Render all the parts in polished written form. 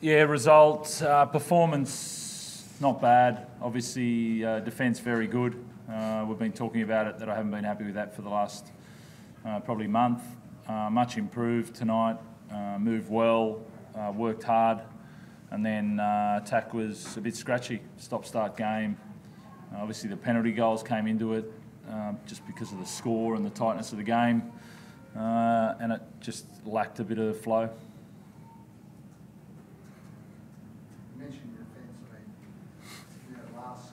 Yeah, results, performance, not bad. Obviously, defence very good. We've been talking about it, that I haven't been happy with that for the last probably month. Much improved tonight, moved well, worked hard, and then attack was a bit scratchy, stop-start game. Obviously the penalty goals came into it just because of the score and the tightness of the game, and it just lacked a bit of flow. You mentioned your defence. I mean, last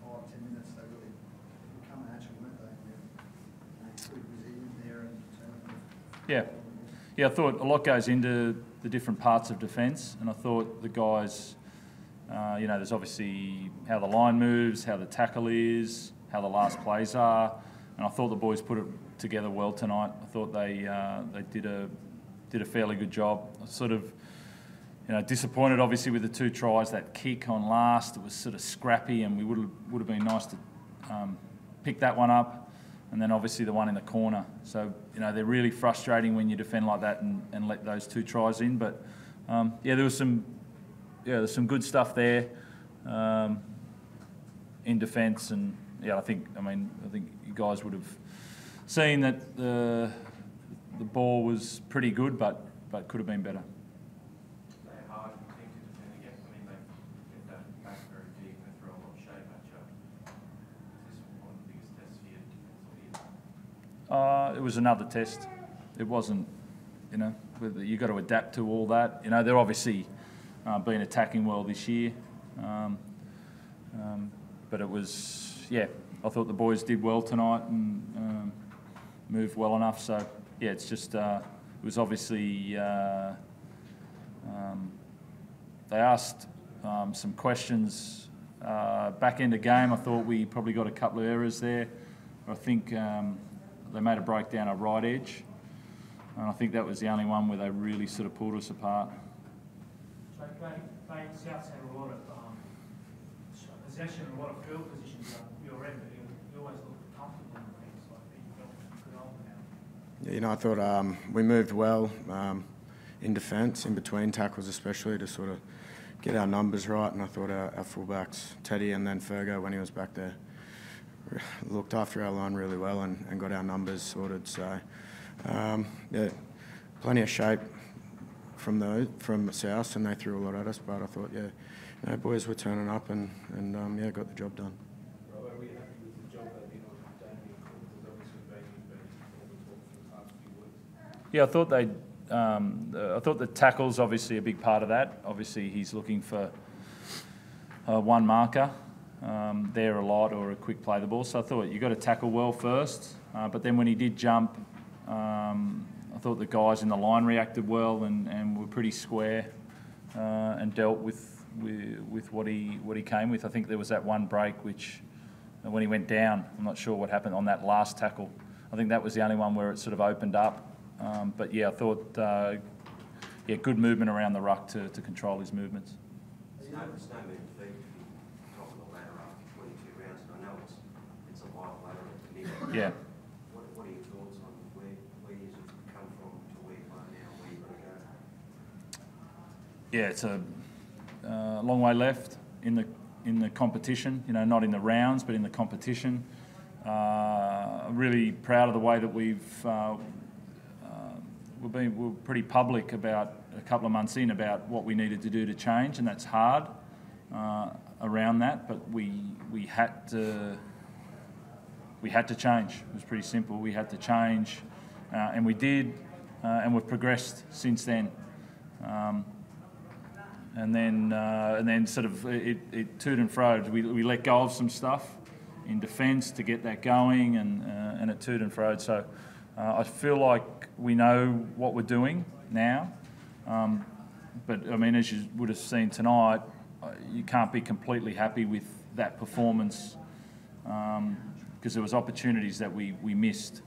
5-10 minutes they really were coming at you, weren't they? Pretty resilient there and determined. Yeah, I thought a lot goes into the different parts of defence, and I thought the guys, there's obviously how the line moves, how the tackle is, how the last plays are, and I thought the boys put it together well tonight. I thought they did a fairly good job. I was sort of disappointed obviously with the 2 tries. That kick on last, it was sort of scrappy, and we would have been nice to pick that one up. And then obviously the one in the corner. So, they're really frustrating when you defend like that and let those 2 tries in. But, there's some good stuff there in defence. And, I think you guys would have seen that the ball was pretty good, but could have been better. They're hard to defend against. I mean, they get that back very deep and throw a lot of shape at you. Is this one of the biggest tests for you defensively? It was another test. It wasn't, you've got to adapt to all that. They're obviously been attacking well this year. But it was, I thought the boys did well tonight and moved well enough. So, it's just, it was obviously, they asked some questions back end of game. I thought we probably got a couple of errors there. I think they made a breakdown at right edge, and I think that was the only one where they really sort of pulled us apart. So South's had a lot of possession, a lot of field positions at your end, but you always look comfortable in things like that. You felt good over now. I thought we moved well in defence, in between tackles especially, to sort of get our numbers right, and I thought our fullbacks, Teddy and then Fergo, when he was back there, looked after our line really well and got our numbers sorted. So, plenty of shape from the South, and they threw a lot at us. But I thought, boys were turning up and got the job done. Rob, are we happy with the job they've been on today? Because obviously they've been all the talk for the past few weeks. Yeah, I thought the tackle's obviously a big part of that. Obviously, he's looking for one marker. There a lot, or a quick play the ball. So I thought you got to tackle well first, but then when he did jump, I thought the guys in the line reacted well and were pretty square and dealt with what he came with. I think there was that one break which, when he went down, I'm not sure what happened on that last tackle. I think that was the only one where it sort of opened up. But I thought good movement around the ruck to control his movements. It's no mean feat to be top of the ladder after 22 rounds, and I know it's a wide ladder at the minute. Yeah. What are your thoughts on where you come from to where you are now, where you've got to go? Yeah, it's a long way left in the competition. Not in the rounds, but in the competition. Really proud of the way that we're pretty public about a couple of months in about what we needed to do to change, and that's hard around that. But we had to change. It was pretty simple. We had to change, and we did, and we've progressed since then. And then sort of it toed and froed. We let go of some stuff in defence to get that going, and it toed and froed. So I feel like we know what we're doing now. But as you would have seen tonight, you can't be completely happy with that performance because there was opportunities that we missed.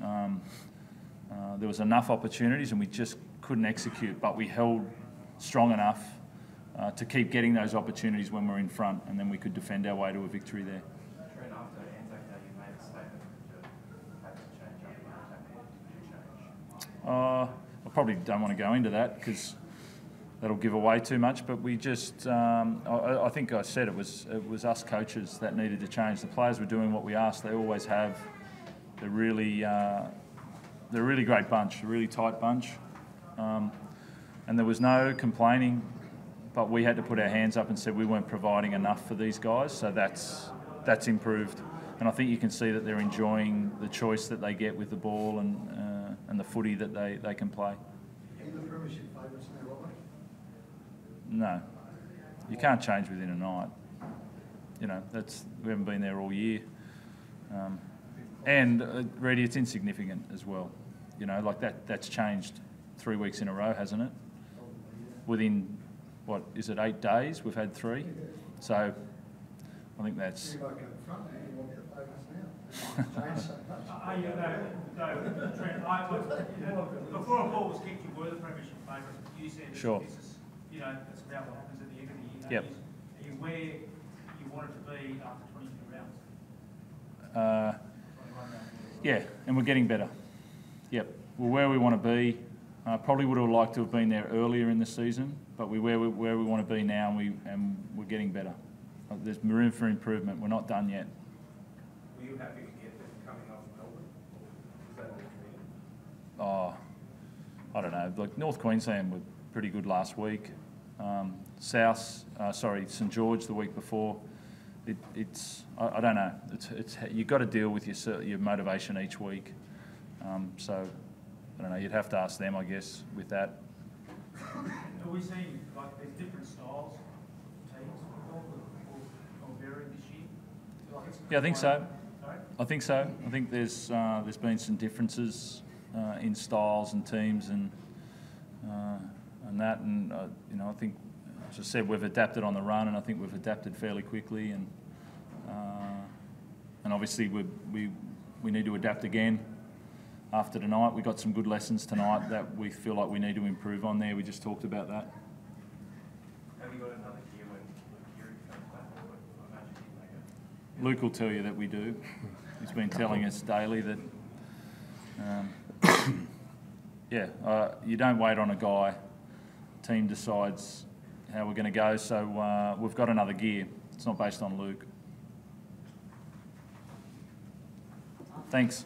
There was enough opportunities and we just couldn't execute, but we held strong enough to keep getting those opportunities when we're in front, and then we could defend our way to a victory there. Trent, after Anzac Day, you made a statement to have to change up your attack. What did you change? I probably don't want to go into that because that'll give away too much. But we just, I think I said it was us coaches that needed to change. The players were doing what we asked. They always have. They're a really great bunch, a really tight bunch, and there was no complaining. But we had to put our hands up and said we weren't providing enough for these guys. So that's improved. And I think you can see that they're enjoying the choice that they get with the ball and the footy that they can play. Are the premiership favourites now, Robert? No, you can't change within a night. You know, we haven't been there all year. And Reddy, it's insignificant as well. You know, like that's changed 3 weeks in a row, hasn't it? Within, what, is it 8 days? We've had 3. So I think that's... You won't go in front now, you won't be the favourites now. Changed so much. Trent, before a ball was kicked, you were the premiership favourite. You said Sure. This is, you know, that's about what happens at the end of the year. Yep. Are you where you wanted to be after 22 rounds? 21 rounds. Yeah, and we're getting better. Yep, we're where we want to be. Probably would have liked to have been there earlier in the season, but we're where we want to be now, and we're getting better. There's room for improvement. We're not done yet. Were you happy to get them coming off Melbourne? Was that the dream? Oh, I don't know. Like North Queensland were pretty good last week. St George the week before. I don't know. It's you've got to deal with your motivation each week. So I don't know. You'd have to ask them, I guess, with that. Are we seeing like there's different styles of teams or varying this year? Like Yeah, I think so. Sorry? I think so. I think there's been some differences in styles and teams and that, and you know, I think, as I said, we've adapted on the run, and I think we've adapted fairly quickly, and obviously we need to adapt again after tonight. We got some good lessons tonight that we feel like we need to improve on there. We just talked about that. Have you got another year when Luke comes back? I imagine he'd make it. Luke will tell you that we do. He's been telling us daily that, you don't wait on a guy. The team decides how we're going to go, so we've got another gear. It's not based on Luke. Thanks.